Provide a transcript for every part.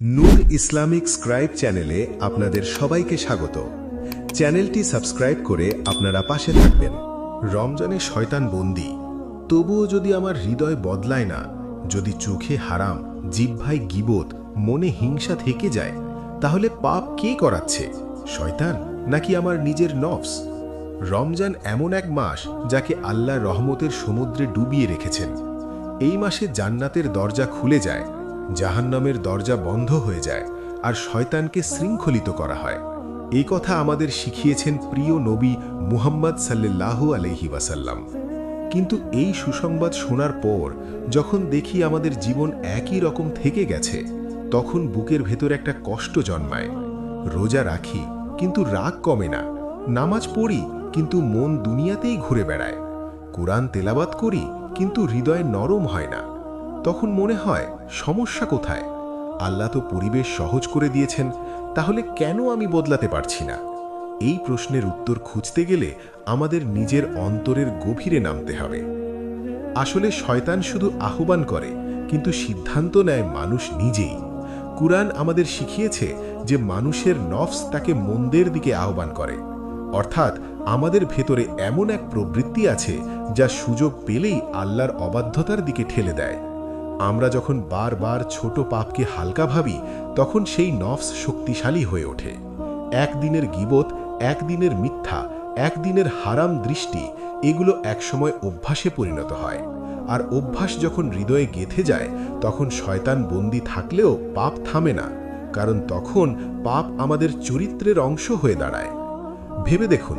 নূর Islamic scribe চ্যানেলে আপনাদের সবাইকে স্বাগত। চ্যানেলটি সাবস্ক্রাইব করে আপনারা পাশে থাকবেন। রমজানে শয়তান বন্দী, তবুও যদি আমার হৃদয় বদলায় না, যদি চোখে হারাম, জিহ্বায় গীবত, মনে হিংসা থেকে যায়, তাহলে পাপ কে করাচ্ছে? শয়তান নাকি আমার নিজের নফস? রমজান এমন এক মাস যাকে আল্লাহর রহমতের সমুদ্রে ডুবিয়ে রেখেছেন। এই মাসে জান্নাতের দরজা খুলে যায়, জাহান্নামের দরজা বন্ধ হয়ে যায়, আর শয়তানকে শৃঙ্খলিত করা হয়। এই কথা আমাদের শিখিয়েছেন প্রিয় নবী মুহাম্মদ সাল্লাল্লাহু আলাইহি ওয়াসাল্লাম। কিন্তু এই সুসংবাদ শোনার পর যখন দেখি আমাদের জীবন একই রকম থেকে গেছে, তখন বুকের ভেতর একটা কষ্ট জন্মায়। রোজা রাখি কিন্তু রাগ কমে না, নামাজ পড়ি কিন্তু মন দুনিয়াতেই ঘুরে বেড়ায়, কুরআন তেলাওয়াত করি কিন্তু হৃদয় নরম হয় না। তখন মনে হয় সমস্যা কোথায়? আল্লাহ তো পরিবেশ সহজ করে দিয়েছেন, তাহলে কেন আমি বদলাতে পারছি না? এই প্রশ্নের উত্তর খুঁজতে গেলে আমাদের নিজের অন্তরের গভীরে নামতে হবে। আসলে শয়তান শুধু আহ্বান করে, কিন্তু সিদ্ধান্ত নেয় মানুষ নিজেই। কুরআন আমাদের শিখিয়েছে যে মানুষের নফস তাকে মন্দের দিকে আহ্বান করে, অর্থাৎ আমাদের ভেতরে এমন এক প্রবৃত্তি আছে যা সুযোগ পেলেই আল্লাহর অবাধ্যতার দিকে ঠেলে দেয়। আমরা যখন বারবার ছোট পাপকে হালকা ভাবি, তখন সেই নফস শক্তিশালী হয়ে ওঠে। একদিনের গীবত, একদিনের মিথ্যা, একদিনের হারাম দৃষ্টি, এগুলো একসময় অভ্যাসে পরিণত হয়। আর অভ্যাস যখন হৃদয়ে গেঁথে যায়, তখন শয়তান বন্দী থাকলেও পাপ থামে না, কারণ তখন পাপ আমাদের চরিত্রের অংশ হয়ে দাঁড়ায়। ভেবে দেখুন,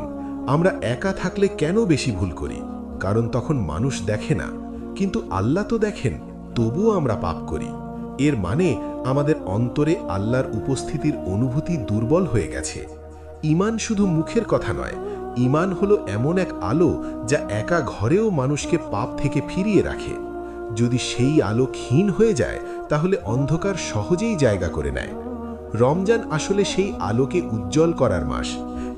আমরা একা থাকলে কেন বেশি ভুল করি? কারণ তখন মানুষ দেখে না, কিন্তু আল্লাহ তো দেখেন, তবুও আমরা পাপ করি। এর মানে আমাদের অন্তরে আল্লাহর উপস্থিতির অনুভূতি দুর্বল হয়ে গেছে। ঈমান শুধু মুখের কথা নয়, ঈমান হলো এমন এক আলো যা একা ঘরেও মানুষকে পাপ থেকে ফিরিয়ে রাখে। যদি সেই আলো ক্ষীণ হয়ে যায়, তাহলে অন্ধকার সহজেই জায়গা করে নেয়। রমজান আসলে সেই আলোকে উজ্জ্বল করার মাস,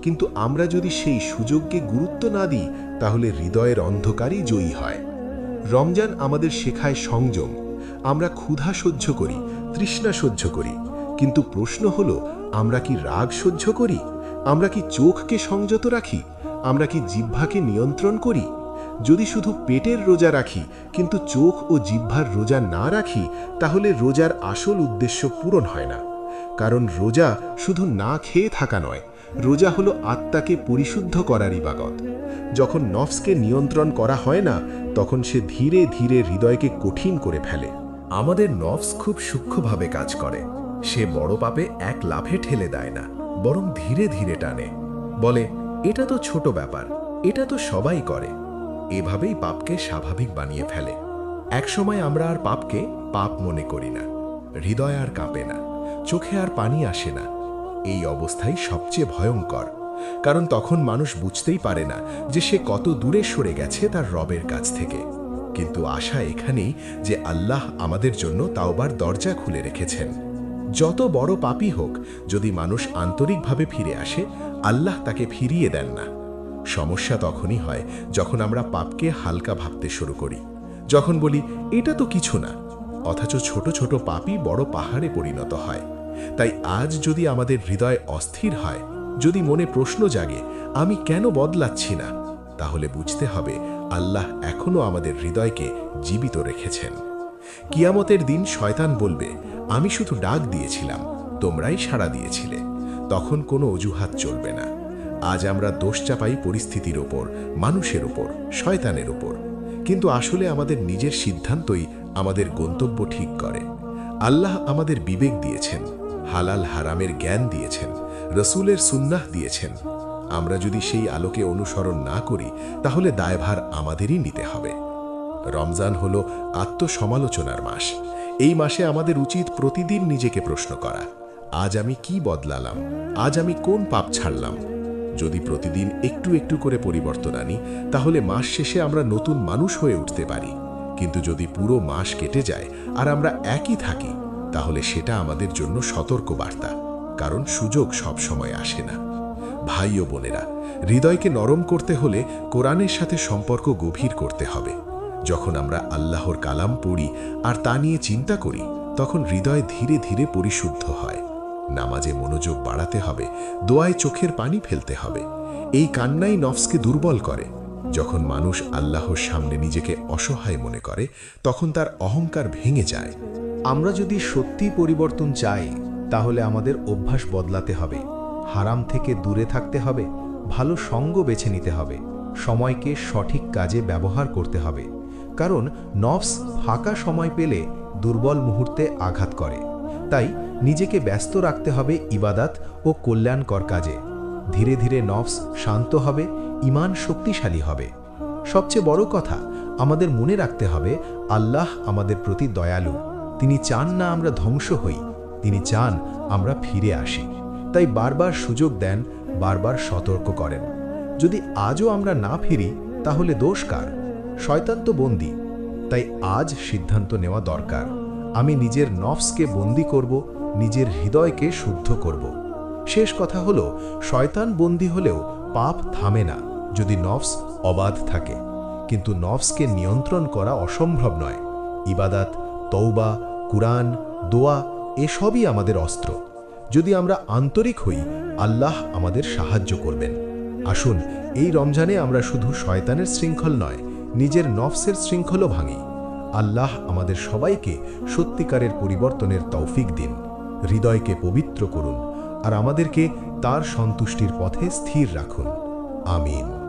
কিন্তু আমরা যদি সেই সুযোগকে গুরুত্ব না দিই, তাহলে হৃদয়ের অন্ধকারই জয়ী হয়। রমজান আমাদের শেখায় সংযম। আমরা ক্ষুধা সহ্য করি, তৃষ্ণা সহ্য করি, কিন্তু প্রশ্ন হলো, আমরা কি রাগ সহ্য করি? আমরা কি চোখকে সংযত রাখি? আমরা কি জিহ্বাকে নিয়ন্ত্রণ করি? যদি শুধু পেটের রোজা রাখি কিন্তু চোখ ও জিহ্বার রোজা না রাখি, তাহলে রোজার আসল উদ্দেশ্য পূরণ হয় না। কারণ রোজা শুধু না খেয়ে থাকা নয়, রোজা হলো আত্মাকে পরিশুদ্ধ করার ইবাদত। যখন নফসকে নিয়ন্ত্রণ করা হয় না, তখন সে ধীরে ধীরে হৃদয়কে কঠিন করে ফেলে। আমাদের নফস খুব সূক্ষ্মভাবে কাজ করে। সে বড় পাপে এক লাফে ঠেলে দেয় না, বরং ধীরে ধীরে টানে। বলে, এটা তো ছোট ব্যাপার, এটা তো সবাই করে। এভাবেই পাপকে স্বাভাবিক বানিয়ে ফেলে। একসময় আমরা আর পাপকে পাপ মনে করি না, হৃদয় আর কাঁপে না, চোখে আর পানি আসে না। এই অবস্থাই সবচেয়ে ভয়ঙ্কর, কারণ তখন মানুষ বুঝতেই পারে না যে সে কত দূরে সরে গেছে তার রবের কাছ থেকে। কিন্তু আশা এখানেই যে আল্লাহ আমাদের জন্য তাওবার দরজা খুলে রেখেছেন। যত বড় পাপী হোক, যদি মানুষ আন্তরিকভাবে ফিরে আসে, আল্লাহ তাকে ফিরিয়ে দেন না। সমস্যা তখনই হয় যখন আমরা পাপকে হালকা ভাবতে শুরু করি, যখন বলি এটা তো কিছু না, অথচ ছোট ছোট পাপই বড় পাহাড়ে পরিণত হয়। তাই আজ যদি আমাদের হৃদয় অস্থির হয়, যদি মনে প্রশ্ন জাগে আমি কেন বদলাচ্ছি না, তাহলে বুঝতে হবে আল্লাহ এখনো আমাদের হৃদয়কে জীবিত রেখেছেন। কিয়ামতের দিন শয়তান বলবে, আমি শুধু ডাক দিয়েছিলাম, তোমরাই সাড়া দিয়েছিলে। তখন কোনো অজুহাত চলবে না। আজ আমরা দোষ চাপাই পরিস্থিতির ওপর, মানুষের ওপর, শয়তানের ওপর, কিন্তু আসলে আমাদের নিজের সিদ্ধান্তই আমাদের গন্তব্য ঠিক করে। আল্লাহ আমাদের বিবেক দিয়েছেন, হালাল হারামের জ্ঞান দিয়েছেন, রসুলের সুন্নাহ দিয়েছেন। আমরা যদি সেই আলোকে অনুসরণ না করি, তাহলে দায়ভার আমাদেরই নিতে হবে। রমজান হলো আত্মসমালোচনার মাস। এই মাসে আমাদের উচিত প্রতিদিন নিজেকে প্রশ্ন করা, আজ আমি কি বদলালাম? আজ আমি কোন পাপ ছাড়লাম? যদি প্রতিদিন একটু একটু করে পরিবর্তন আনি, তাহলে মাস শেষে আমরা নতুন মানুষ হয়ে উঠতে পারি। কিন্তু যদি পুরো মাস কেটে যায় আর আমরা একই থাকি, তাহলে সেটা আমাদের জন্য সতর্ক বার্তা, কারণ সুযোগ সব সময় আসে না। ভাই ও বোনেরা, হৃদয়কে নরম করতে হলে কোরআনের সাথে সম্পর্ক গভীর করতে হবে। যখন আমরা আল্লাহর কালাম পড়ি আর তা নিয়ে চিন্তা করি, তখন হৃদয় ধীরে ধীরে পরিশুদ্ধ হয়। নামাজে মনোযোগ বাড়াতে হবে, দোয়ায় চোখের পানি ফেলতে হবে। এই কান্নাই নফসকে দুর্বল করে। যখন মানুষ আল্লাহর সামনে নিজেকে অসহায় মনে করে, তখন তার অহংকার ভেঙে যায়। আমরা যদি সত্যি পরিবর্তন চাই, তাহলে আমাদের অভ্যাস বদলাতে হবে। হারাম থেকে দূরে থাকতে হবে, ভালো সঙ্গ বেছে নিতে হবে, সময়কে সঠিক কাজে ব্যবহার করতে হবে। কারণ নফস ফাঁকা সময় পেলে দুর্বল মুহূর্তে আঘাত করে। তাই নিজেকে ব্যস্ত রাখতে হবে ইবাদাত ও কল্যাণকর কাজে। ধীরে ধীরে নফস শান্ত হবে, ঈমান শক্তিশালী হবে। সবচেয়ে বড় কথা, আমাদের মনে রাখতে হবে আল্লাহ আমাদের প্রতি দয়ালু। তিনি চান না আমরা ধ্বংস হই, তিনি চান আমরা ফিরে আসি। তাই বারবার সুযোগ দেন, বারবার সতর্ক করেন। যদি আজও আমরা না ফিরি, তাহলে দোষ কার? শয়তান তো বন্দী। তাই আজ সিদ্ধান্ত নেওয়া দরকার, আমি নিজের নফসকে বন্দী করব, নিজের হৃদয়কে শুদ্ধ করব। শেষ কথা হলো, শয়তান বন্দী হলেও পাপ থামে না যদি নফস অবাধ থাকে। কিন্তু নফসকে নিয়ন্ত্রণ করা অসম্ভব নয়। ইবাদাত, তওবা, কুরআন, দোয়া এসবই আমাদের অস্ত্র। যদি আমরা আন্তরিক হই, আল্লাহ আমাদের সাহায্য করবেন। আসুন এই রমজানে আমরা শুধু শয়তানের শৃঙ্খল নয়, নিজের নফসের শৃঙ্খলও ভাঙি। আল্লাহ আমাদের সবাইকে সত্যিকারের পরিবর্তনের তৌফিক দিন, হৃদয়কে পবিত্র করুন আর আমাদেরকে তার সন্তুষ্টির পথে স্থির রাখুন। আমিন।